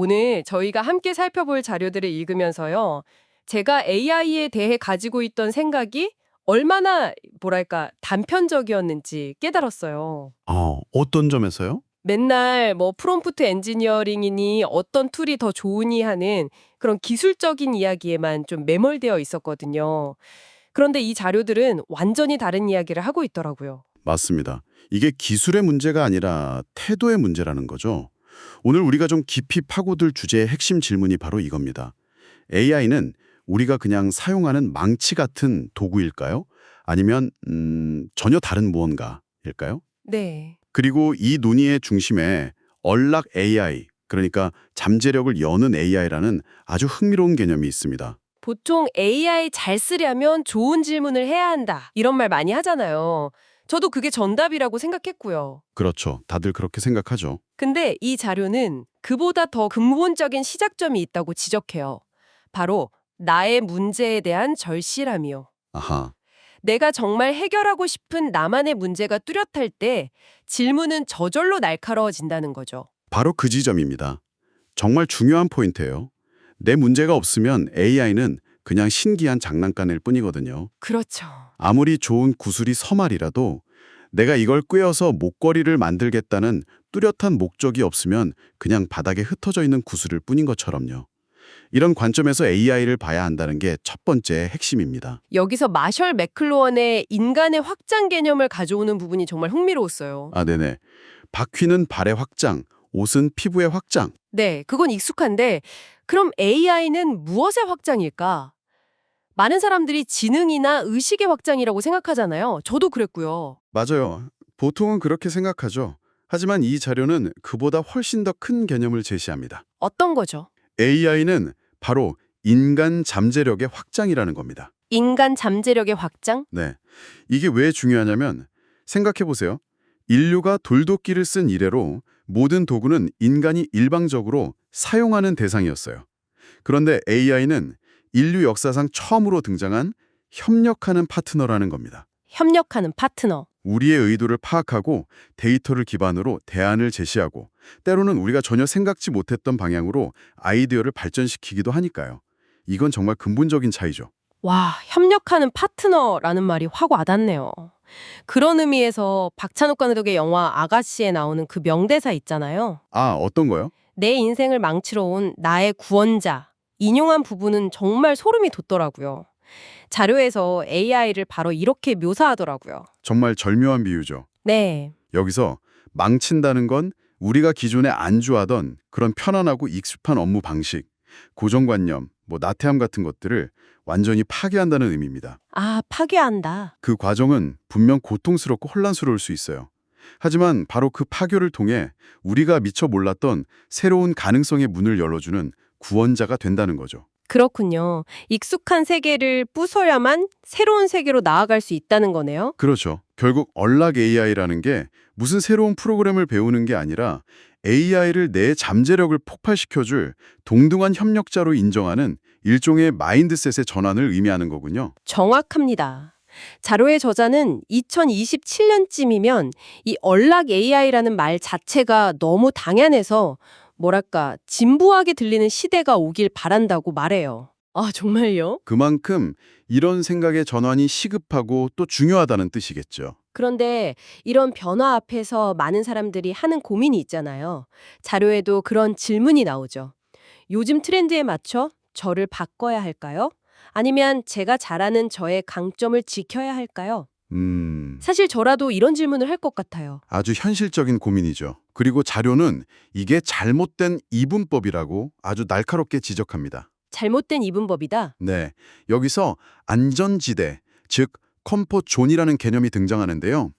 오늘 저희가 함께 살펴볼 자료들을 읽으면서요. 제가 AI에 대해 가지고 있던 생각이 얼마나 뭐랄까 단편적이었는지 깨달았어요. 어떤 점에서요? 맨날 뭐 프롬프트 엔지니어링이니 어떤 툴이 더 좋으니 하는 그런 기술적인 이야기에만 좀 매몰되어 있었거든요. 그런데 이 자료들은 완전히 다른 이야기를 하고 있더라고요. 맞습니다. 이게 기술의 문제가 아니라 태도의 문제라는 거죠. 오늘 우리가 좀 깊이 파고들 주제의 핵심 질문이 바로 이겁니다. AI는 우리가 그냥 사용하는 망치 같은 도구일까요? 아니면 전혀 다른 무언가일까요? 네. 그리고 이 논의의 중심에 언락 AI, 그러니까 잠재력을 여는 AI라는 아주 흥미로운 개념이 있습니다. 보통 AI 잘 쓰려면 좋은 질문을 해야 한다. 이런 말 많이 하잖아요. 저도 그게 정답이라고 생각했고요. 그렇죠. 다들 그렇게 생각하죠. 근데 이 자료는 그보다 더 근본적인 시작점이 있다고 지적해요. 바로 나의 문제에 대한 절실함이요. 아하. 내가 정말 해결하고 싶은 나만의 문제가 뚜렷할 때 질문은 저절로 날카로워진다는 거죠. 바로 그 지점입니다. 정말 중요한 포인트예요. 내 문제가 없으면 AI는 그냥 신기한 장난감일 뿐이거든요. 그렇죠. 아무리 좋은 구슬이 서말이라도 내가 이걸 꿰어서 목걸이를 만들겠다는 뚜렷한 목적이 없으면 그냥 바닥에 흩어져 있는 구슬일 뿐인 것처럼요. 이런 관점에서 AI를 봐야 한다는 게 첫 번째 핵심입니다. 여기서 마셜 맥클루언의 인간의 확장 개념을 가져오는 부분이 정말 흥미로웠어요. 네네. 바퀴는 발의 확장, 옷은 피부의 확장. 네, 그건 익숙한데 그럼 AI는 무엇의 확장일까? 많은 사람들이 지능이나 의식의 확장이라고 생각하잖아요. 저도 그랬고요. 맞아요. 보통은 그렇게 생각하죠. 하지만 이 자료는 그보다 훨씬 더 큰 개념을 제시합니다. 어떤 거죠? AI는 바로 인간 잠재력의 확장이라는 겁니다. 인간 잠재력의 확장? 네. 이게 왜 중요하냐면 생각해 보세요. 인류가 돌도끼를 쓴 이래로 모든 도구는 인간이 일방적으로 사용하는 대상이었어요. 그런데 AI는 인류 역사상 처음으로 등장한 협력하는 파트너라는 겁니다. 협력하는 파트너. 우리의 의도를 파악하고 데이터를 기반으로 대안을 제시하고 때로는 우리가 전혀 생각지 못했던 방향으로 아이디어를 발전시키기도 하니까요. 이건 정말 근본적인 차이죠. 와, 협력하는 파트너라는 말이 확 와닿네요. 그런 의미에서 박찬욱 감독의 영화 아가씨에 나오는 그 명대사 있잖아요. 어떤 거요? 내 인생을 망치러 온 나의 구원자. 인용한 부분은 정말 소름이 돋더라고요. 자료에서 AI를 바로 이렇게 묘사하더라고요. 정말 절묘한 비유죠. 네. 여기서 망친다는 건 우리가 기존에 안주하던 그런 편안하고 익숙한 업무 방식, 고정관념, 나태함 같은 것들을 완전히 파괴한다는 의미입니다. 아, 파괴한다. 그 과정은 분명 고통스럽고 혼란스러울 수 있어요. 하지만 바로 그 파괴를 통해 우리가 미처 몰랐던 새로운 가능성의 문을 열어주는 구원자가 된다는 거죠. 그렇군요. 익숙한 세계를 부숴야만 새로운 세계로 나아갈 수 있다는 거네요. 그렇죠. 결국 언락 AI라는 게 무슨 새로운 프로그램을 배우는 게 아니라 AI를 내 잠재력을 폭발시켜줄 동등한 협력자로 인정하는 일종의 마인드셋의 전환을 의미하는 거군요. 정확합니다. 자료의 저자는 2027년쯤이면 이 언락 AI라는 말 자체가 너무 당연해서 뭐랄까 진부하게 들리는 시대가 오길 바란다고 말해요. 아, 정말요? 그만큼 이런 생각의 전환이 시급하고 또 중요하다는 뜻이겠죠. 그런데 이런 변화 앞에서 많은 사람들이 하는 고민이 있잖아요. 자료에도 그런 질문이 나오죠. 요즘 트렌드에 맞춰 저를 바꿔야 할까요? 아니면 제가 잘하는 저의 강점을 지켜야 할까요? 사실 저라도 이런 질문을 할 것 같아요. 아주 현실적인 고민이죠. 그리고 자료는 이게 잘못된 이분법이라고 아주 날카롭게 지적합니다. 잘못된 이분법이다. 네, 여기서 안전지대, 즉 컴포트존이라는 개념이 등장하는데요.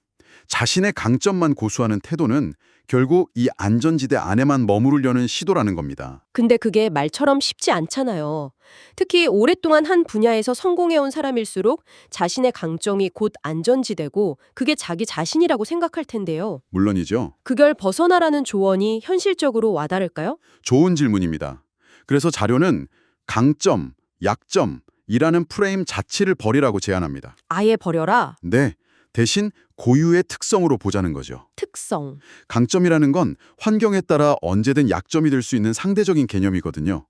자신의 강점만 고수하는 태도는 결국 이 안전지대 안에만 머무르려는 시도라는 겁니다. 근데 그게 말처럼 쉽지 않잖아요. 특히 오랫동안 한 분야에서 성공해온 사람일수록 자신의 강점이 곧 안전지대고 그게 자기 자신이라고 생각할 텐데요. 물론이죠. 그걸 벗어나라는 조언이 현실적으로 와닿을까요? 좋은 질문입니다. 그래서 자료는 강점, 약점이라는 프레임 자체를 버리라고 제안합니다. 아예 버려라. 네, 대신 고유의 특성으로 보자는 거죠. 특성. 강점이라는 건 환경에 따라 언제든 약점이 될 수 있는 상대적인 개념이거든요.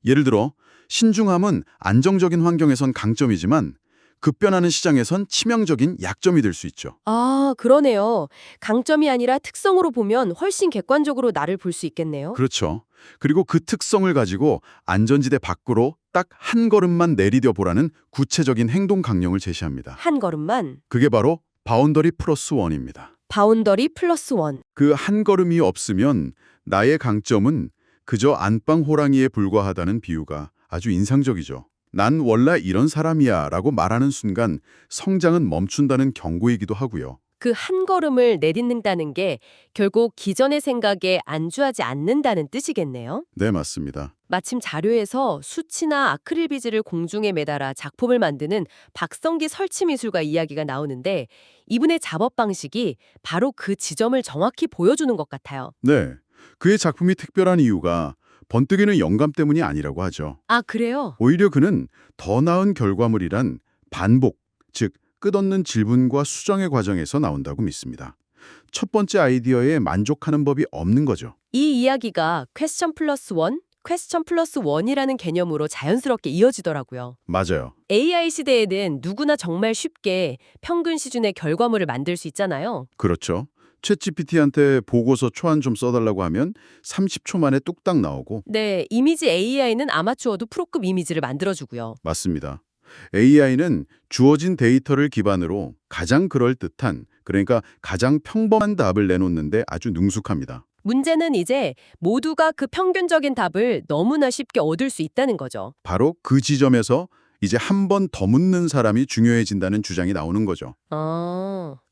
예를 들어 신중함은 안정적인 환경에선 강점이지만 급변하는 시장에선 치명적인 약점이 될 수 있죠. 아, 그러네요. 강점이 아니라 특성으로 보면 훨씬 객관적으로 나를 볼 수 있겠네요. 그렇죠. 그리고 그 특성을 가지고 안전지대 밖으로 딱 한 걸음만 내디뎌 보라는 구체적인 행동 강령을 제시합니다. 한 걸음만. 그게 바로 바운더리 플러스 원입니다. 바운더리 플러스 원. 그 한 걸음이 없으면 나의 강점은 그저 안방 호랑이에 불과하다는 비유가 아주 인상적이죠. 난 원래 이런 사람이야 라고 말하는 순간 성장은 멈춘다는 경고이기도 하고요. 그 한 걸음을 내딛는다는 게 결국 기존의 생각에 안주하지 않는다는 뜻이겠네요. 네, 맞습니다. 마침 자료에서 수치나 아크릴 비즈를 공중에 매달아 작품을 만드는 박성기 설치미술가 이야기가 나오는데 이분의 작업 방식이 바로 그 지점을 정확히 보여주는 것 같아요. 네, 그의 작품이 특별한 이유가 번뜩이는 영감 때문이 아니라고 하죠. 아, 그래요? 오히려 그는 더 나은 결과물이란 반복, 즉 끝없는 질문과 수정의 과정에서 나온다고 믿습니다. 첫 번째 아이디어에 만족하는 법이 없는 거죠. 이 이야기가 퀘스천 플러스 원, 퀘스천 플러스 원이라는 개념으로 자연스럽게 이어지더라고요. 맞아요. AI 시대에는 누구나 정말 쉽게 평균 수준의 결과물을 만들 수 있잖아요. 그렇죠. 챗GPT한테 보고서 초안 좀 써달라고 하면 30초 만에 뚝딱 나오고 네, 이미지 AI는 아마추어도 프로급 이미지를 만들어주고요. 맞습니다. AI는 주어진 데이터를 기반으로 가장 그럴듯한, 그러니까 가장 평범한 답을 내놓는데 아주 능숙합니다. 문제는 이제 모두가 그 평균적인 답을 너무나 쉽게 얻을 수 있다는 거죠. 바로 그 지점에서 이제 한 번 더 묻는 사람이 중요해진다는 주장이 나오는 거죠.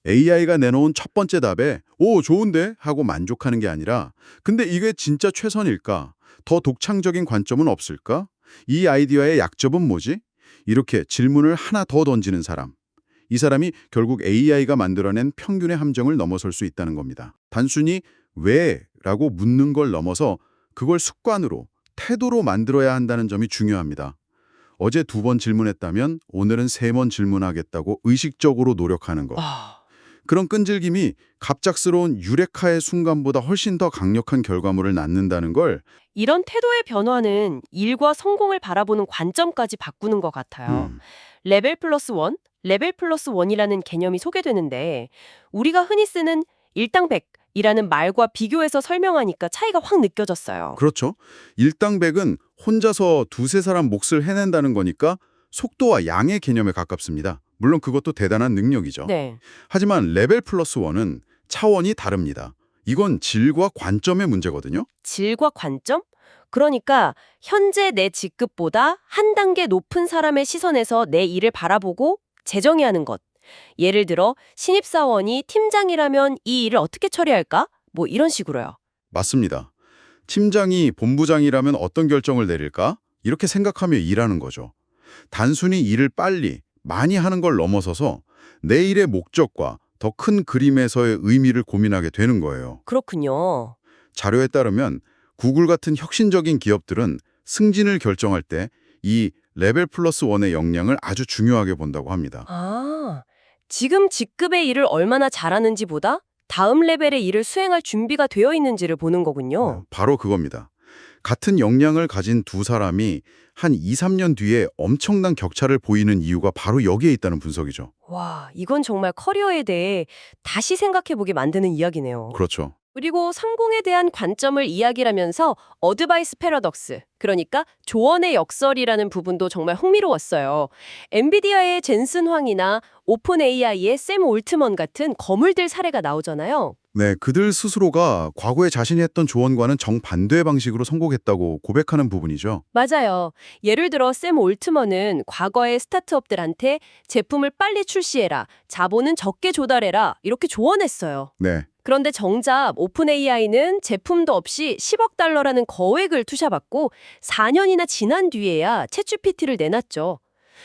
AI가 내놓은 첫 번째 답에 오, 좋은데? 하고 만족하는 게 아니라 근데 이게 진짜 최선일까? 더 독창적인 관점은 없을까? 이 아이디어의 약점은 뭐지? 이렇게 질문을 하나 더 던지는 사람. 이 사람이 결국 AI가 만들어낸 평균의 함정을 넘어설 수 있다는 겁니다. 단순히 왜? 라고 묻는 걸 넘어서 그걸 습관으로, 태도로 만들어야 한다는 점이 중요합니다. 어제 2번 질문했다면 오늘은 3번 질문하겠다고 의식적으로 노력하는 것. 그런 끈질김이 갑작스러운 유레카의 순간보다 훨씬 더 강력한 결과물을 낳는다는 걸 이런 태도의 변화는 일과 성공을 바라보는 관점까지 바꾸는 것 같아요. 레벨 플러스 원, 레벨 플러스 원이라는 개념이 소개되는데 우리가 흔히 쓰는 일당백이라는 말과 비교해서 설명하니까 차이가 확 느껴졌어요. 그렇죠. 일당백은 혼자서 두세 사람 몫을 해낸다는 거니까 속도와 양의 개념에 가깝습니다. 물론 그것도 대단한 능력이죠. 네. 하지만 레벨 플러스 원은 차원이 다릅니다. 이건 질과 관점의 문제거든요. 질과 관점? 그러니까 현재 내 직급보다 한 단계 높은 사람의 시선에서 내 일을 바라보고 재정의하는 것. 예를 들어 신입사원이 팀장이라면 이 일을 어떻게 처리할까? 뭐 이런 식으로요. 맞습니다. 팀장이 본부장이라면 어떤 결정을 내릴까? 이렇게 생각하며 일하는 거죠. 단순히 일을 빨리, 많이 하는 걸 넘어서서 내 일의 목적과 더 큰 그림에서의 의미를 고민하게 되는 거예요. 그렇군요. 자료에 따르면 구글 같은 혁신적인 기업들은 승진을 결정할 때 이 레벨 플러스 원의 역량을 아주 중요하게 본다고 합니다. 아, 지금 직급의 일을 얼마나 잘하는지보다 다음 레벨의 일을 수행할 준비가 되어 있는지를 보는 거군요. 바로 그겁니다. 같은 역량을 가진 두 사람이 한 2, 3년 뒤에 엄청난 격차를 보이는 이유가 바로 여기에 있다는 분석이죠. 와, 이건 정말 커리어에 대해 다시 생각해보게 만드는 이야기네요. 그렇죠. 그리고 성공에 대한 관점을 이야기하면서 어드바이스 패러독스, 그러니까 조언의 역설이라는 부분도 정말 흥미로웠어요. 엔비디아의 젠슨 황이나 오픈 AI의 샘 올트먼 같은 거물들 사례가 나오잖아요. 네, 그들 스스로가 과거에 자신이 했던 조언과는 정반대의 방식으로 성공했다고 고백하는 부분이죠. 맞아요. 예를 들어 샘 올트먼은 과거의 스타트업들한테 제품을 빨리 출시해라, 자본은 적게 조달해라 이렇게 조언했어요. 네, 그런데 정작 오픈 AI는 제품도 없이 10억 달러라는 거액을 투자받고 4년이나 지난 뒤에야 챗GPT를 내놨죠.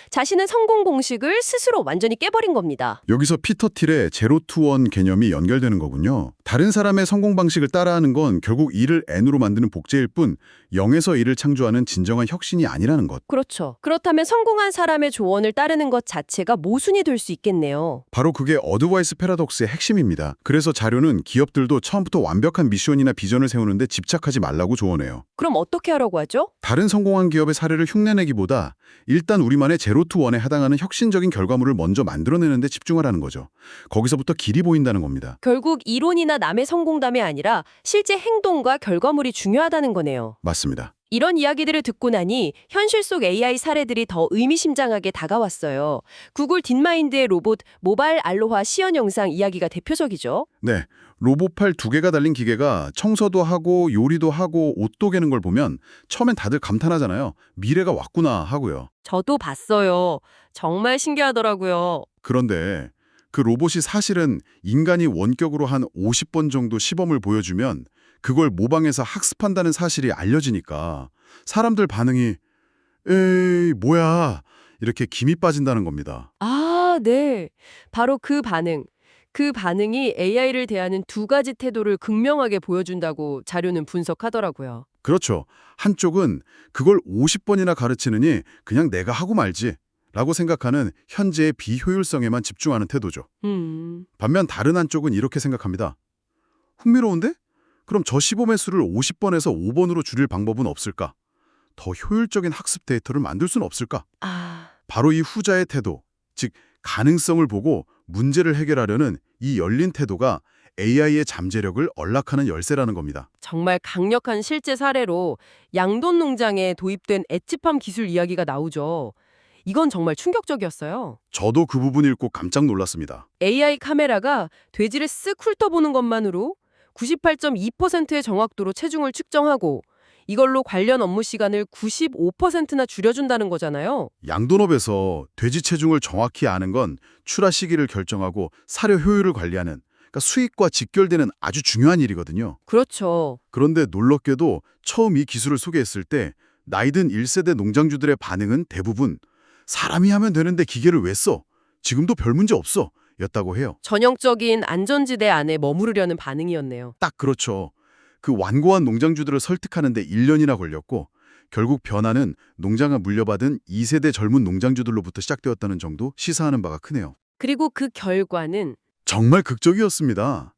자신의 성공 공식을 스스로 완전히 깨버린 겁니다. 여기서 피터 틸의 제로 투 원 개념이 연결되는 거군요. 다른 사람의 성공 방식을 따라하는 건 결국 1을 n으로 만드는 복제일 뿐 0에서 1을 창조하는 진정한 혁신이 아니라는 것. 그렇죠. 그렇다면 성공한 사람의 조언을 따르는 것 자체가 모순이 될 수 있겠네요. 바로 그게 어드바이스 패러독스의 핵심입니다. 그래서 자료는 기업들도 처음부터 완벽한 미션이나 비전을 세우는데 집착하지 말라고 조언해요. 그럼 어떻게 하라고 하죠? 다른 성공한 기업의 사례를 흉내내기보다 일단 우리만의 제로 투 원에 해당하는 혁신적인 결과물을 먼저 만들어내는 데 집중하라는 거죠. 거기서부터 길이 보인다는 겁니다. 결국 이론이나 남의 성공담이 아니라 실제 행동과 결과물이 중요하다는 거네요. 맞습니다. 이런 이야기들을 듣고 나니 현실 속 AI 사례들이 더 의미심장하게 다가왔어요. 구글 딥마인드의 로봇 모바일 알로하 시연 영상 이야기가 대표적이죠. 네, 로봇팔 2개가 달린 기계가 청소도 하고 요리도 하고 옷도 개는 걸 보면 처음엔 다들 감탄하잖아요. 미래가 왔구나 하고요. 저도 봤어요. 정말 신기하더라고요. 그런데 그 로봇이 사실은 인간이 원격으로 한 50번 정도 시범을 보여주면 그걸 모방해서 학습한다는 사실이 알려지니까 사람들 반응이 에이 뭐야 이렇게 김이 빠진다는 겁니다. 아, 네. 바로 그 반응. 그 반응이 AI를 대하는 두 가지 태도를 극명하게 보여준다고 자료는 분석하더라고요. 그렇죠. 한쪽은 그걸 50번이나 가르치느니 그냥 내가 하고 말지 라고 생각하는 현재의 비효율성에만 집중하는 태도죠. 반면 다른 한쪽은 이렇게 생각합니다. 흥미로운데? 그럼 저 시범의 수를 50번에서 5번으로 줄일 방법은 없을까? 더 효율적인 학습 데이터를 만들 수는 없을까? 아, 바로 이 후자의 태도, 즉 가능성을 보고 문제를 해결하려는 이 열린 태도가 AI의 잠재력을 언락하는 열쇠라는 겁니다. 정말 강력한 실제 사례로 양돈 농장에 도입된 엣지팜 기술 이야기가 나오죠. 이건 정말 충격적이었어요. 저도 그 부분 읽고 깜짝 놀랐습니다. AI 카메라가 돼지를 쓱 훑어보는 것만으로 98.2%의 정확도로 체중을 측정하고 이걸로 관련 업무 시간을 95%나 줄여준다는 거잖아요. 양돈업에서 돼지 체중을 정확히 아는 건 출하 시기를 결정하고 사료 효율을 관리하는 그러니까 수익과 직결되는 아주 중요한 일이거든요. 그렇죠. 그런데 놀랍게도 처음 이 기술을 소개했을 때 나이든 1세대 농장주들의 반응은 대부분 사람이 하면 되는데 기계를 왜 써? 지금도 별 문제 없어. 였다고 해요. 전형적인 안전지대 안에 머무르려는 반응이었네요. 딱 그렇죠. 그 완고한 농장주들을 설득하는 데 1년이나 걸렸고 결국 변화는 농장을 물려받은 2세대 젊은 농장주들로부터 시작되었다는 정도 시사하는 바가 크네요. 그리고 그 결과는 정말 극적이었습니다.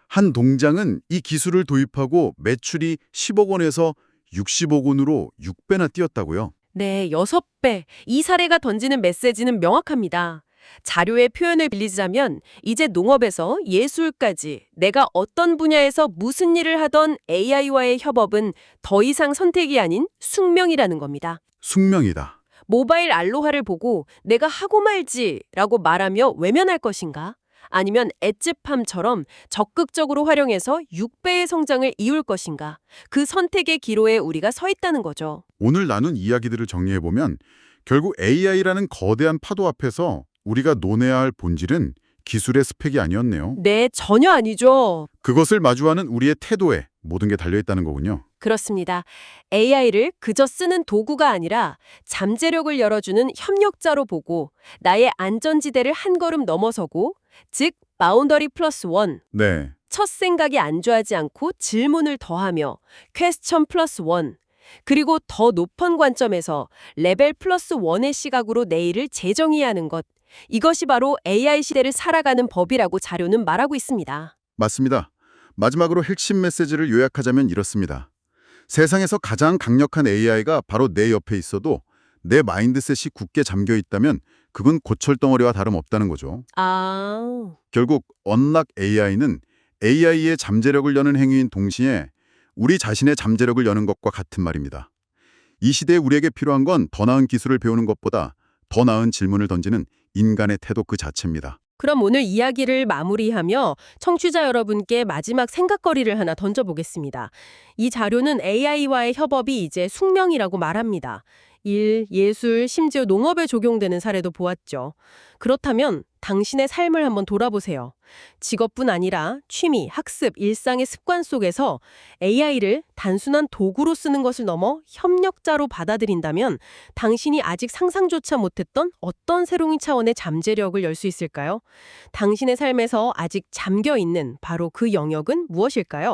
한 농장은 이 기술을 도입하고 매출이 10억 원에서 60억 원으로 6배나 뛰었다고요. 네, 6배. 이 사례가 던지는 메시지는 명확합니다. 자료의 표현을 빌리자면 이제 농업에서 예술까지 내가 어떤 분야에서 무슨 일을 하던 AI와의 협업은 더 이상 선택이 아닌 숙명이라는 겁니다. 숙명이다. 모바일 알로하를 보고 내가 하고 말지라고 말하며 외면할 것인가? 아니면 엣지팜처럼 적극적으로 활용해서 6배의 성장을 이룰 것인가? 그 선택의 기로에 우리가 서 있다는 거죠. 오늘 나눈 이야기들을 정리해보면 결국 AI라는 거대한 파도 앞에서 우리가 논해야 할 본질은 기술의 스펙이 아니었네요. 네, 전혀 아니죠. 그것을 마주하는 우리의 태도에 모든 게 달려있다는 거군요. 그렇습니다. AI를 그저 쓰는 도구가 아니라 잠재력을 열어주는 협력자로 보고 나의 안전지대를 한 걸음 넘어서고 즉 바운더리 플러스 원, 네. 첫 생각이 안주하지 않고 질문을 더하며 퀘스천 플러스 원, 그리고 더 높은 관점에서 레벨 플러스 원의 시각으로 내일을 재정의하는 것. 이것이 바로 AI 시대를 살아가는 법이라고 자료는 말하고 있습니다. 맞습니다. 마지막으로 핵심 메시지를 요약하자면 이렇습니다. 세상에서 가장 강력한 AI가 바로 내 옆에 있어도 내 마인드셋이 굳게 잠겨 있다면 그건 고철덩어리와 다름없다는 거죠. 아, 결국 언락 AI는 AI의 잠재력을 여는 행위인 동시에 우리 자신의 잠재력을 여는 것과 같은 말입니다. 이 시대에 우리에게 필요한 건 더 나은 기술을 배우는 것보다 더 나은 질문을 던지는 인간의 태도 그 자체입니다. 그럼 오늘 이야기를 마무리하며 청취자 여러분께 마지막 생각거리를 하나 던져보겠습니다. 이 자료는 AI와의 협업이 이제 숙명이라고 말합니다. 일, 예술, 심지어 농업에 적용되는 사례도 보았죠. 그렇다면 당신의 삶을 한번 돌아보세요. 직업뿐 아니라 취미, 학습, 일상의 습관 속에서 AI를 단순한 도구로 쓰는 것을 넘어 협력자로 받아들인다면 당신이 아직 상상조차 못했던 어떤 새로운 차원의 잠재력을 열 수 있을까요? 당신의 삶에서 아직 잠겨 있는 바로 그 영역은 무엇일까요?